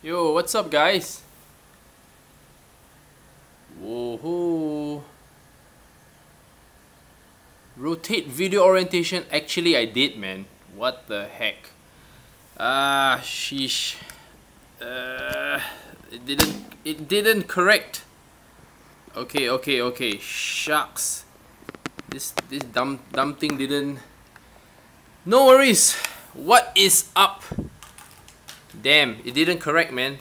Yo, what's up, guys? Whoa. Rotate video orientation. Actually, I did, man. What the heck? Sheesh. It didn't correct. Okay. Shucks. This dumb thing didn't. No worries. What is up? Damn, it didn't correct, man.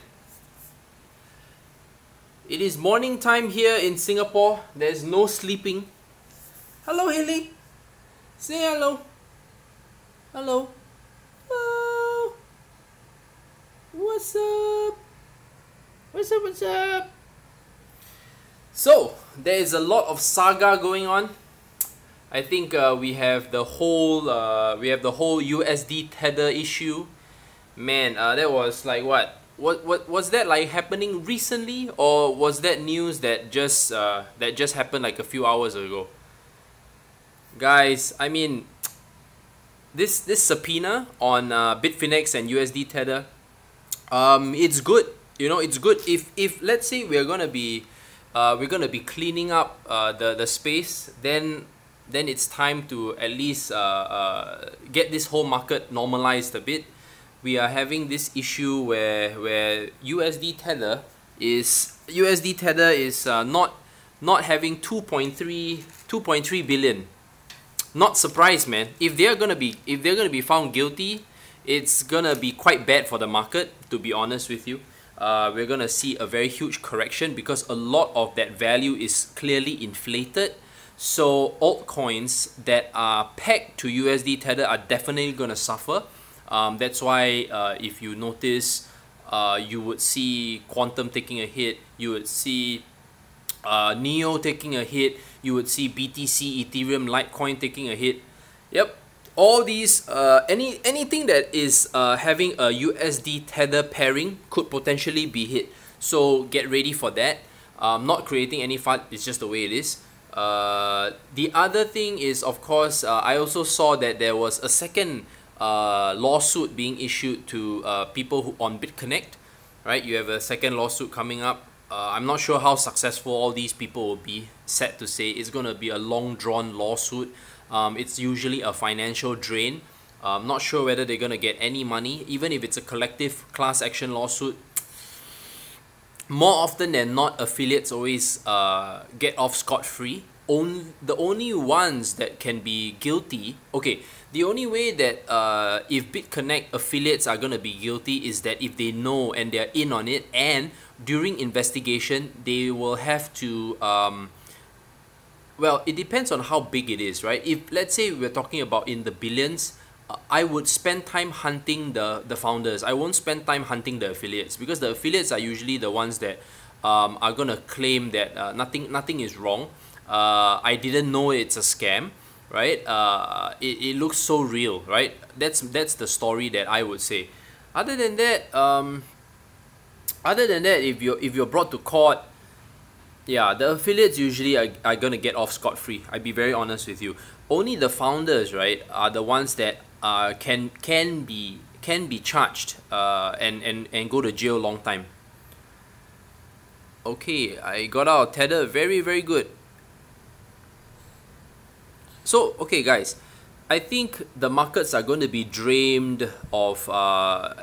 It is morning time here in Singapore. There's no sleeping. Hello, Haley. Say hello. Hello. Hello. What's up? What's up? So, there is a lot of saga going on. I think we have the whole USD Tether issue. Man, that was like what was that like happening recently, or was that news that just happened like a few hours ago? Guys, I mean, this subpoena on Bitfinex and USD Tether, it's good. You know, it's good if let's say we're gonna be cleaning up the space, then it's time to at least get this whole market normalized a bit. We are having this issue where USD Tether is not having 2.3 billion. Not surprised, man. If they're gonna be found guilty, it's gonna be quite bad for the market, to be honest with you. We're gonna see a very huge correction because a lot of that value is clearly inflated. So altcoins that are pegged to USD Tether are definitely gonna suffer. That's why if you notice, you would see Quantum taking a hit, you would see Neo taking a hit, you would see BTC, Ethereum, Litecoin taking a hit. Yep, all these, anything that is having a USD Tether pairing could potentially be hit. So get ready for that. Not creating any fun, it's just the way it is. The other thing is, of course, I also saw that there was a second lawsuit being issued to people who on BitConnect, right? You have a second lawsuit coming up. I'm not sure how successful all these people will be. Sad to say, it's going to be a long drawn lawsuit. It's usually a financial drain. I'm not sure whether they're going to get any money, even if it's a collective class action lawsuit. More often than not, affiliates always get off scot-free. The only ones that can be guilty, the only way that if BitConnect affiliates are going to be guilty is that if they know and they're in on it, and during investigation they will have to well, it depends on how big it is, right? If let's say we're talking about in the billions, I would spend time hunting the founders. I won't spend time hunting the affiliates, because the affiliates are usually the ones that are gonna claim that nothing is wrong. I didn't know it's a scam, right? It looks so real, right? That's the story that I would say. Other than that, if you're brought to court, yeah, the affiliates usually are gonna get off scot-free. I'll be very honest with you. Only the founders, right, are the ones that can be charged and go to jail long time. Okay, I got out of Tether. Very good. So, okay, guys, I think the markets are going to be drained of all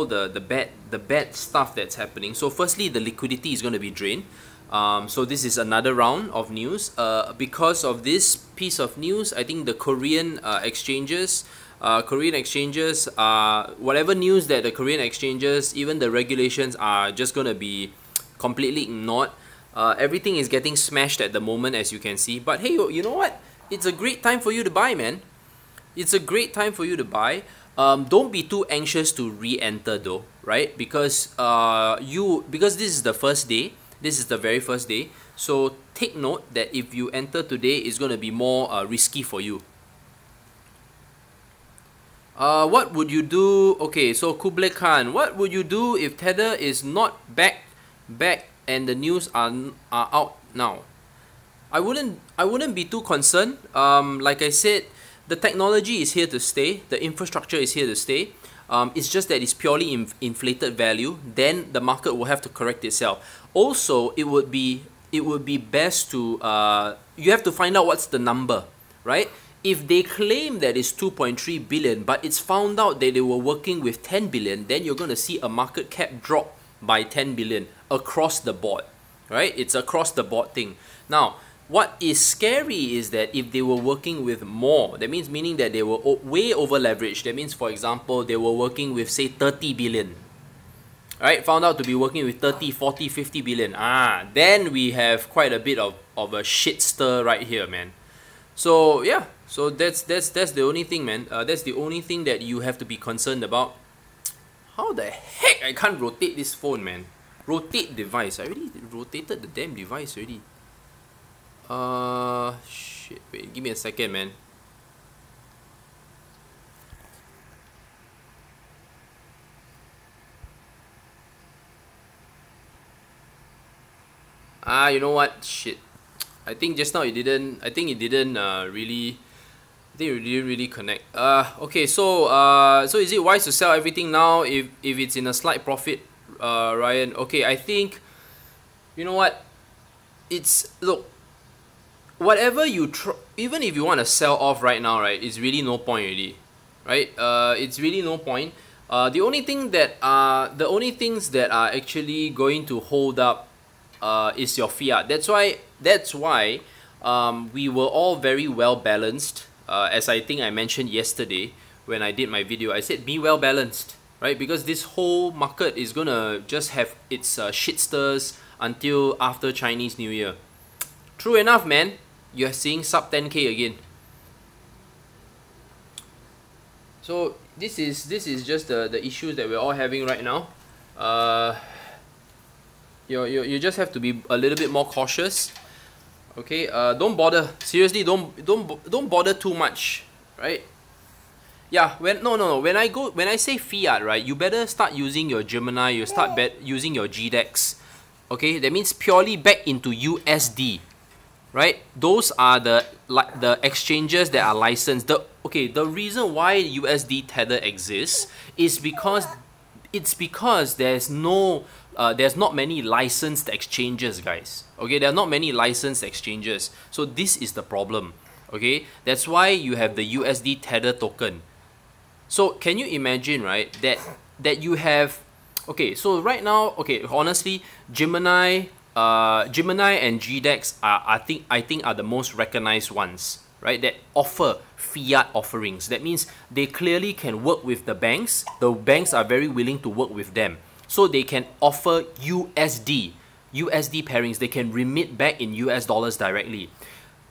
the bad stuff that's happening. So, firstly, the liquidity is going to be drained. So this is another round of news. Because of this piece of news, I think the Korean exchanges, whatever news that the Korean exchanges, even the regulations are just going to be completely ignored. Everything is getting smashed at the moment, as you can see. But hey, you know what? It's a great time for you to buy, man. It's a great time for you to buy. Don't be too anxious to re-enter though, right? Because because this is the first day. This is the very first day. So take note that if you enter today, it's going to be more risky for you. What would you do? Okay, so Kublai Khan, what would you do if Tether is not back and the news are out now? I wouldn't be too concerned. Like I said, the technology is here to stay. The infrastructure is here to stay. It's just that it's purely inflated value. Then the market will have to correct itself. Also, it would be best to you have to find out what's the number, right? If they claim that it's 2.3 billion, but it's found out that they were working with 10 billion, then you're going to see a market cap drop by 10 billion across the board, right? It's across the board thing. Now, what is scary is that if they were working with more, that means meaning that they were way over leveraged. That means, for example, they were working with, say, 30 billion. Right, found out to be working with 30, 40, 50 billion. Then we have quite a bit of a shit stir right here, man. So yeah, so that's the only thing, man. That's the only thing that you have to be concerned about. How the heck I can't rotate this phone, man? Rotate device. I already rotated the damn device already. Shit. Wait, give me a second, man. You know what? Shit. I think just now it didn't. I think it didn't really. I think it didn't really connect. Okay. So so is it wise to sell everything now if it's in a slight profit, Ryan? Okay. I think. You know what? It's look. Whatever you even if you want to sell off right now, right? It's really no point already, right? It's really no point. The only thing that the only things that are actually going to hold up is your fiat. That's why we were all very well balanced. As I think I mentioned yesterday when I did my video, I said be well balanced, right? Because this whole market is gonna just have its shit stirs until after Chinese New Year. True enough, man. You're seeing sub 10k again. So this is just the issues that we're all having right now. You just have to be a little bit more cautious. Okay, don't bother. Seriously, don't bother too much, right? Yeah, when I say fiat, right, you better start using your Gemini. You start using your GDEX. Okay, that means purely back into USD, right? Those are the exchanges that are licensed. The reason why USD Tether exists is because there's not many licensed exchanges, guys. Okay, there are not many licensed exchanges. So this is the problem. Okay, that's why you have the USD Tether token. So can you imagine, right, that you have, okay, so right now, okay, honestly, Gemini and GDEX are I think are the most recognized ones, right, that offer fiat offerings. That means they clearly can work with the banks. The banks are very willing to work with them. So they can offer USD pairings. They can remit back in US dollars directly.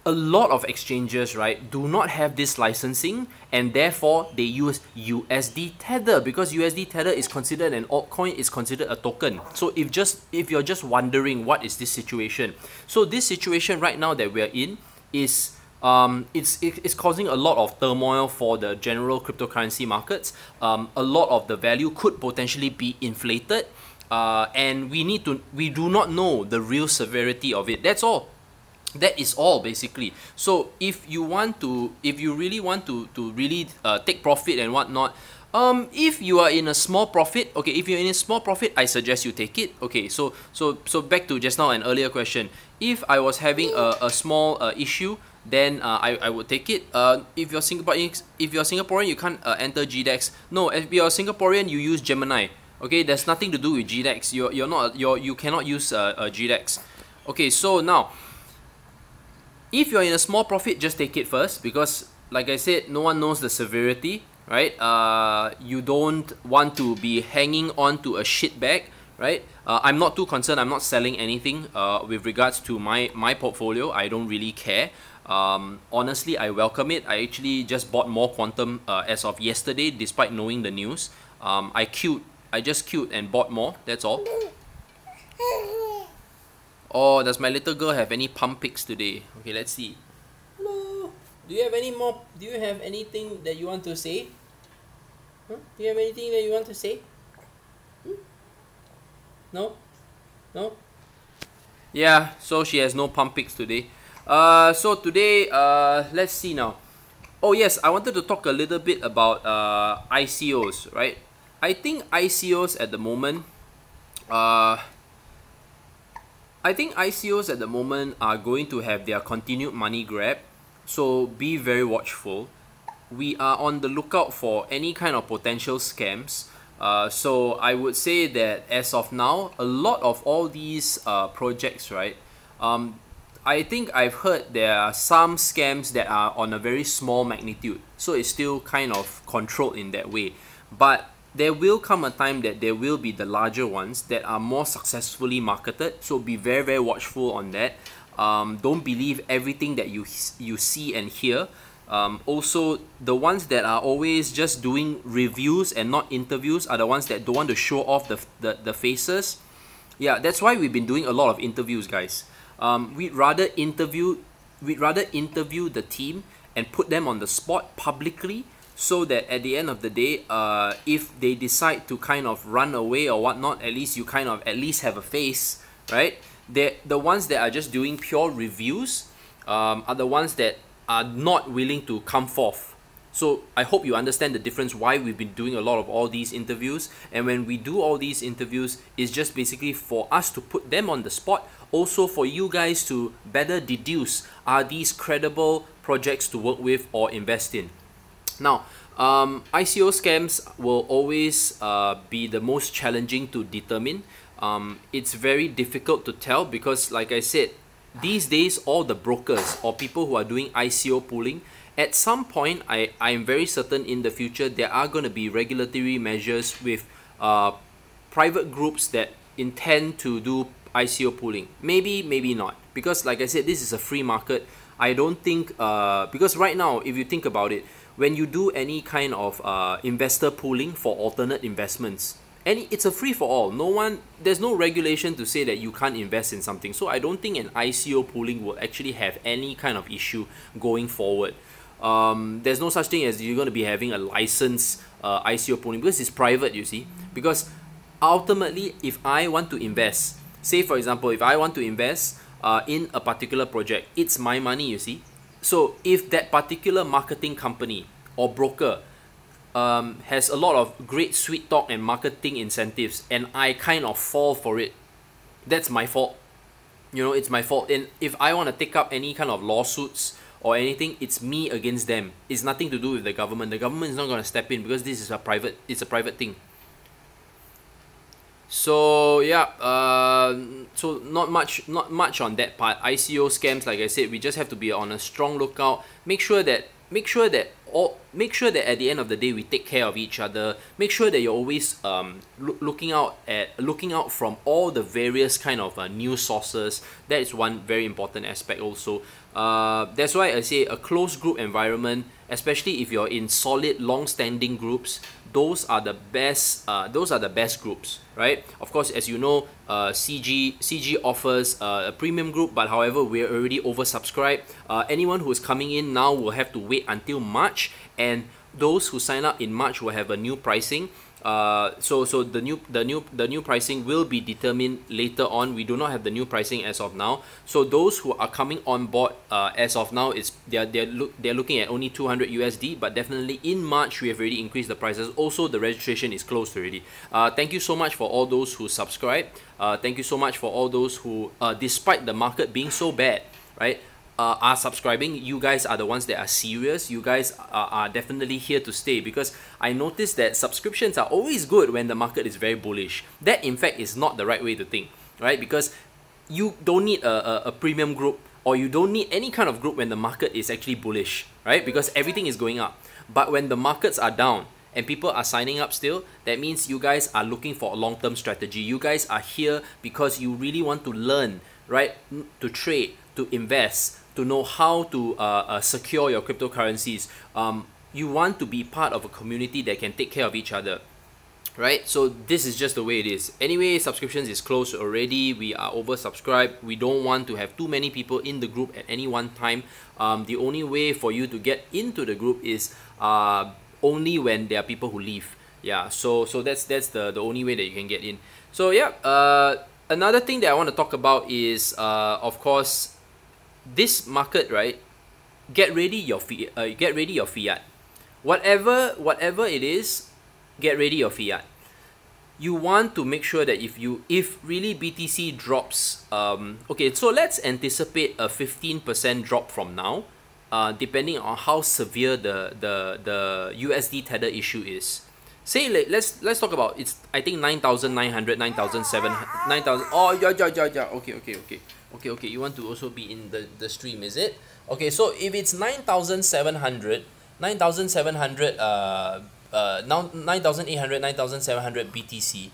A lot of exchanges, right, do not have this licensing, and therefore they use USD Tether, because USD Tether is considered an altcoin, is considered a token. So if you're just wondering what is this situation, so this situation right now that we're in is it's causing a lot of turmoil for the general cryptocurrency markets. A lot of the value could potentially be inflated, and we do not know the real severity of it. That's all. That is all, basically. So if you really want to really take profit and whatnot, if you are in a small profit, okay, if you're in a small profit, I suggest you take it. Okay, so back to just now an earlier question. If I was having a small issue, then I would take it. If you're Singaporean, you can't enter GDEX. No, if you're Singaporean, you use Gemini. Okay, there's nothing to do with GDEX. You cannot use GDEX. Okay, so now, if you're in a small profit, just take it first, because like I said, no one knows the severity, right? You don't want to be hanging on to a shit bag, right? I'm not too concerned. I'm not selling anything with regards to my portfolio. I don't really care. Honestly, I welcome it. I actually just bought more quantum as of yesterday, despite knowing the news. I just queued and bought more. That's all. Oh, does my little girl have any pump pics today? Okay, let's see. Hello. Do you have any more? Do you have anything that you want to say? Huh? Do you have anything that you want to say? No? No? Yeah, so she has no pump pics today. So today, let's see now. Oh yes, I wanted to talk a little bit about ICOs, right? I think ICOs at the moment, uh, I think ICOs at the moment are going to have their continued money grab, so be very watchful. We are on the lookout for any kind of potential scams. So I would say that as of now, a lot of all these projects, right? I think I've heard there are some scams that are on a very small magnitude, so it's still kind of controlled in that way. But there will come a time that there will be the larger ones that are more successfully marketed, so be very, very watchful on that. Don't believe everything that you see and hear. Also, the ones that are always just doing reviews and not interviews are the ones that don't want to show off the faces. Yeah, that's why we've been doing a lot of interviews, guys. We'd rather interview the team and put them on the spot publicly, so that at the end of the day, if they decide to kind of run away or whatnot, at least you kind of at least have a face, right? The ones that are just doing pure reviews are the ones that are not willing to come forth. So I hope you understand the difference why we've been doing a lot of all these interviews. And when we do all these interviews, it's just basically for us to put them on the spot, also for you guys to better deduce, are these credible projects to work with or invest in. Now, ICO scams will always be the most challenging to determine. It's very difficult to tell because, like I said, these days all the brokers or people who are doing ICO pooling, at some point, I am very certain in the future there are going to be regulatory measures with private groups that intend to do ICO pooling. Maybe, maybe not. Because like I said, this is a free market. I don't think, because right now, if you think about it, when you do any kind of investor pooling for alternate investments, it's a free for all. There's no regulation to say that you can't invest in something. So I don't think an ICO pooling will actually have any kind of issue going forward. There's no such thing as you're going to be having a licensed ICO pooling because it's private, you see. Because ultimately, if I want to invest, say for example, if I want to invest in a particular project, it's my money, you see. So if that particular marketing company or broker has a lot of great sweet talk and marketing incentives and I kind of fall for it, that's my fault. You know, it's my fault. And if I want to take up any kind of lawsuits or anything, it's me against them. It's nothing to do with the government. The government is not going to step in because this is it's a private thing. So yeah, so not much on that part. ICO scams, like I said, we just have to be on a strong lookout. Make sure that at the end of the day we take care of each other. Make sure that you're always looking out from all the various kind of news sources. That is one very important aspect also. That's why I say a closed group environment, especially if you're in solid long-standing groups, those are the best groups, right? Of course, as you know, CG offers a premium group, but however, we're already oversubscribed. Anyone who is coming in now will have to wait until March, and those who sign up in March will have a new pricing. So the new pricing will be determined later on. We do not have the new pricing as of now. So those who are coming on board as of now, they're looking at only 200 USD, but definitely in March we have already increased the prices. Also, the registration is closed already. Thank you so much for all those who subscribe. Thank you so much for all those who, despite the market being so bad, right, are subscribing. You guys are the ones that are serious. You guys are definitely here to stay, because I noticed that subscriptions are always good when the market is very bullish. That in fact is not the right way to think, right? Because you don't need a premium group, or you don't need any kind of group when the market is actually bullish, right? Because everything is going up. But when the markets are down and people are signing up still, that means you guys are looking for a long-term strategy. You guys are here because you really want to learn, right? To trade, to invest, to know how to secure your cryptocurrencies. You want to be part of a community that can take care of each other, right? So this is just the way it is. Anyway, subscriptions is closed already. We are oversubscribed. We don't want to have too many people in the group at any one time. The only way for you to get into the group is only when there are people who leave. Yeah, so that's the only way that you can get in. So yeah, another thing that I want to talk about is of course, this market, right? get ready your fiat. Whatever it is, get ready your fiat. You want to make sure that if really BTC drops, okay, so let's anticipate a 15% drop from now, depending on how severe the USD Tether issue is. Say let's talk about, it's I think 9,900, 9,700, 9,000. Oh yeah. Okay. You want to also be in the stream, is it? Okay, so if it's 9,700, now 9,800, 9,700 BTC,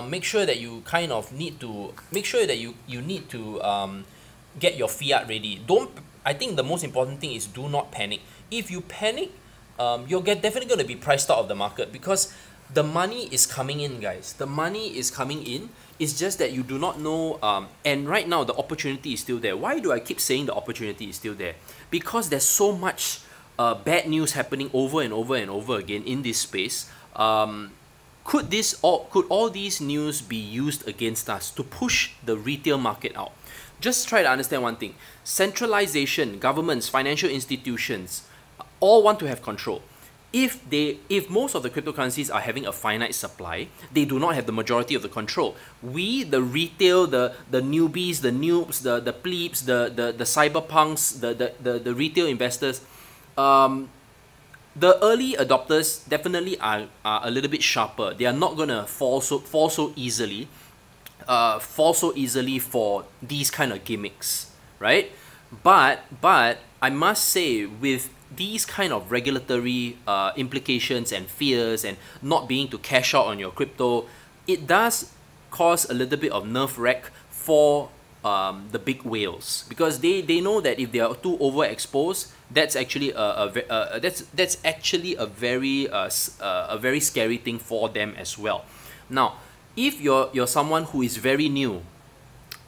make sure that you kind of need to make sure that you need to get your fiat ready. I think the most important thing is do not panic. If you panic, you're definitely going to be priced out of the market, because the money is coming in, guys. The money is coming in. It's just that you do not know, and right now the opportunity is still there. Why do I keep saying the opportunity is still there? Because there's so much bad news happening over and over again in this space. Could all these news be used against us to push the retail market out? Just try to understand one thing. Centralization, governments, financial institutions, all want to have control. If most of the cryptocurrencies are having a finite supply, they do not have the majority of the control. We, the retail, the newbies, the noobs, the plebes, the cyberpunks, the retail investors, the early adopters definitely are a little bit sharper. They are not gonna fall so easily for these kind of gimmicks, right? But I must say, with these kind of regulatory implications and fears and not being to cash out on your crypto, it does cause a little bit of nerve wreck for the big whales, because they know that if they are too overexposed, that's actually that's actually a very scary thing for them as well. Now, if you're someone who is very new,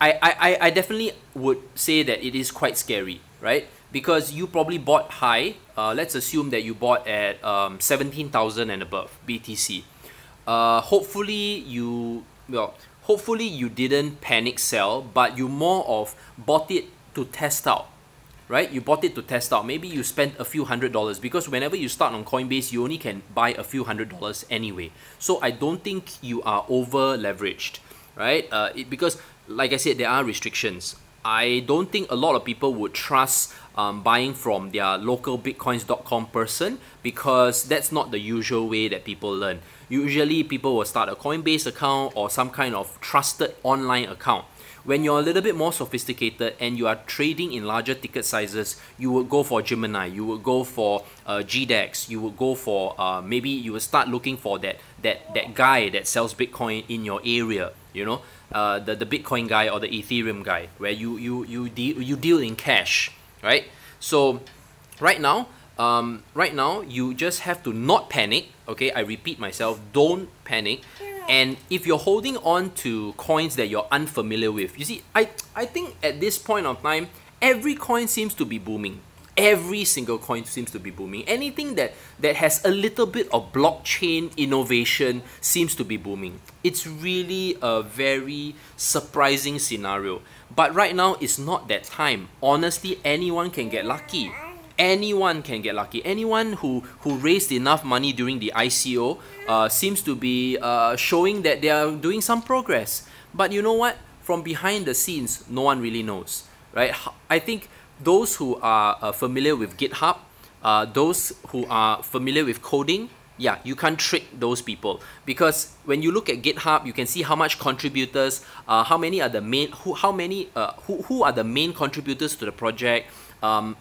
I definitely would say that it is quite scary, right? Because you probably bought high. Let's assume that you bought at 17,000 and above BTC. Hopefully you didn't panic sell, but you more of bought it to test out, right? You bought it to test out. Maybe you spent a few $100s, because whenever you start on Coinbase, you only can buy a few $100s anyway. So I don't think you are over leveraged, right? Because like I said, there are restrictions. I don't think a lot of people would trust buying from their local bitcoins.com person, because that's not the usual way that people learn. Usually people will start a Coinbase account or some kind of trusted online account. When you're a little bit more sophisticated and you are trading in larger ticket sizes, you would go for Gemini, you would go for GDEX, you would go for maybe you will start looking for that guy that sells Bitcoin in your area, you know, the Bitcoin guy or the Ethereum guy, where you deal in cash, right? So right now you just have to not panic. Okay, I repeat myself, don't panic. And if you're holding on to coins that you're unfamiliar with, you see, I think at this point of time, every coin seems to be booming. Every single coin seems to be booming. Anything that has a little bit of blockchain innovation seems to be booming. It's really a very surprising scenario. But right now, it's not that time. Honestly, anyone can get lucky. Anyone can get lucky. Anyone who raised enough money during the ICO seems to be showing that they are doing some progress. But you know what? From behind the scenes, no one really knows, right? I think those who are familiar with GitHub, those who are familiar with coding, yeah, you can't trick those people, because when you look at GitHub, you can see how much contributors, how many are the main, who are the main contributors to the project.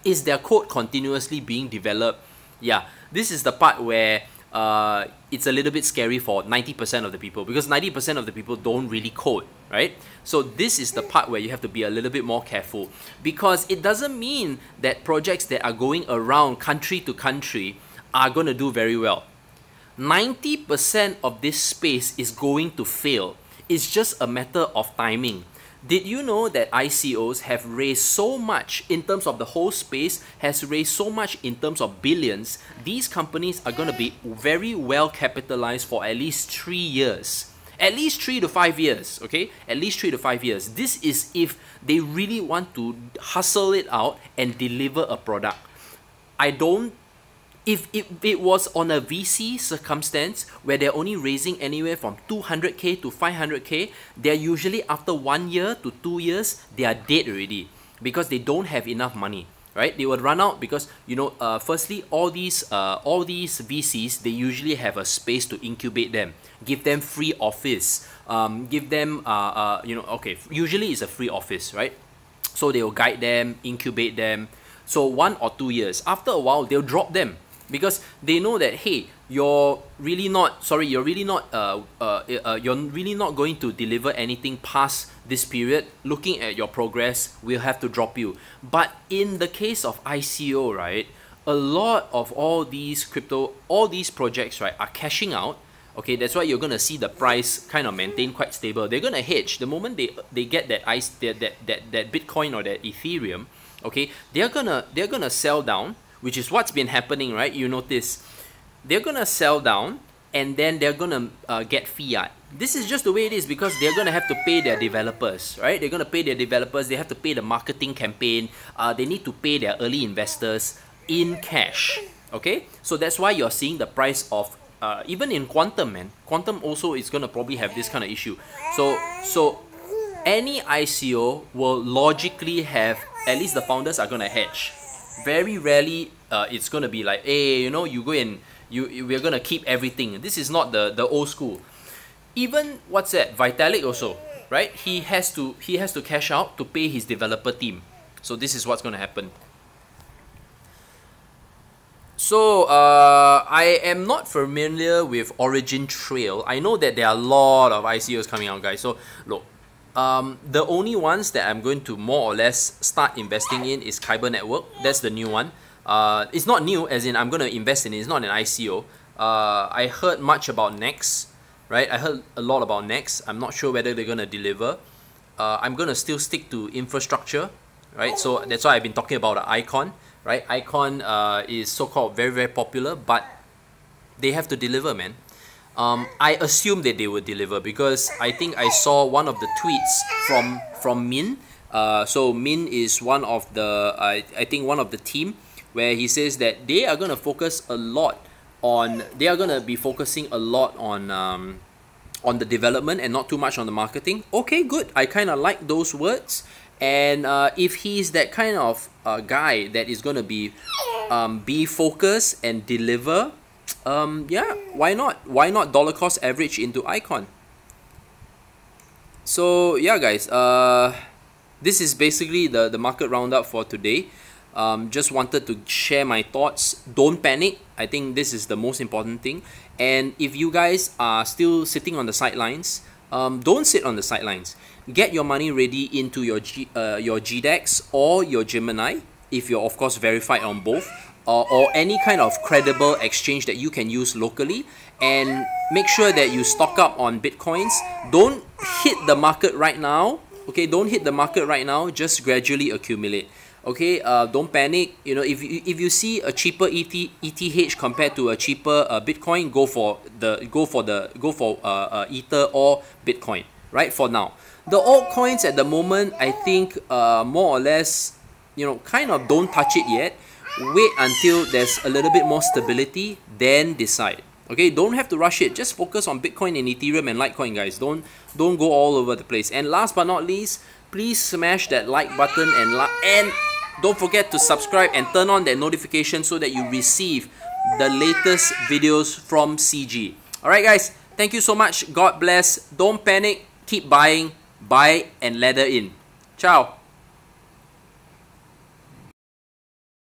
Is their code continuously being developed? Yeah, this is the part where it's a little bit scary for 90% of the people, because 90% of the people don't really code, right? So this is the part where you have to be a little bit more careful, because it doesn't mean that projects that are going around country to country are going to do very well. 90% of this space is going to fail. It's just a matter of timing. Did you know that ICOs have raised so much in terms of the whole space, has raised so much in terms of billions? These companies are going to be very well capitalized for at least 3 years. At least 3 to 5 years, okay? At least 3 to 5 years. This is if they really want to hustle it out and deliver a product. I don't. If it was on a VC circumstance where they're only raising anywhere from 200k to 500k, they're usually after 1 year to 2 years, they are dead already because they don't have enough money, right? They would run out because, you know, firstly, all these VCs, they usually have a space to incubate them, give them free office, give them, you know, okay, usually it's a free office, right? So they will guide them, incubate them. So 1 or 2 years. After a while, they'll drop them because they know that, hey, you're really not going to deliver anything past this period. Looking at your progress, we'll have to drop you. But in the case of ICO, right, a lot of all these projects, right, are cashing out. Okay, that's why you're gonna see the price kind of maintain quite stable. They're gonna hedge the moment they get that Bitcoin or that Ethereum. Okay, they're gonna sell down, which is what's been happening, right? You notice they're gonna sell down and then they're gonna get fiat. This is just the way it is because they're gonna have to pay their developers, right? They're gonna pay their developers. They have to pay the marketing campaign. They need to pay their early investors in cash. Okay, so that's why you're seeing the price of even in Quantum, man. Quantum also is gonna probably have this kind of issue. So any ICO will logically have, at least the founders are gonna hedge. Very rarely it's gonna be like, hey, you know, you go and we're gonna keep everything. This is not the old school. Even what's that? Vitalik also, right? He has to cash out to pay his developer team. So this is what's gonna happen. So I am not familiar with Origin Trail. I know that there are a lot of ICOs coming out, guys. So look, the only ones that I'm going to more or less start investing in is Kyber Network. That's the new one. It's not new, as in I'm going to invest in it. It's not an ICO. I heard much about Next, right? I heard a lot about Next. I'm not sure whether they're going to deliver. I'm going to still stick to infrastructure, right? So that's why I've been talking about the Icon, right? Icon is so-called very, very popular, but they have to deliver, man. I assume that they will deliver because I think I saw one of the tweets from Min. So Min is one of the I think one of the team where he says that they are gonna focus a lot on be focusing a lot on the development and not too much on the marketing. Okay, good. I kind of like those words. And if he's that kind of guy that is gonna be focused and deliver. Yeah, why not? Why not dollar cost average into Icon? So yeah, guys, this is basically the market roundup for today. Just wanted to share my thoughts. Don't panic. I think this is the most important thing. And if you guys are still sitting on the sidelines, don't sit on the sidelines. Get your money ready into your GDEX or your Gemini if you're of course verified on both. Or any kind of credible exchange that you can use locally, and make sure that you stock up on Bitcoins. Don't hit the market right now, okay? Don't hit the market right now, just gradually accumulate, okay? Don't panic. You know, if you see a cheaper ETH compared to a cheaper Bitcoin, go for Ether or Bitcoin, right? For now, the altcoins at the moment, I think more or less, you know, kind of don't touch it yet. Wait until there's a little bit more stability, then decide. Okay, don't have to rush it. Just focus on Bitcoin and Ethereum and Litecoin, guys. Don't go all over the place. And last but not least, please smash that like button and don't forget to subscribe and turn on that notification so that you receive the latest videos from CG. Alright, guys. Thank you so much. God bless. Don't panic. Keep buying. Buy and ladder in. Ciao.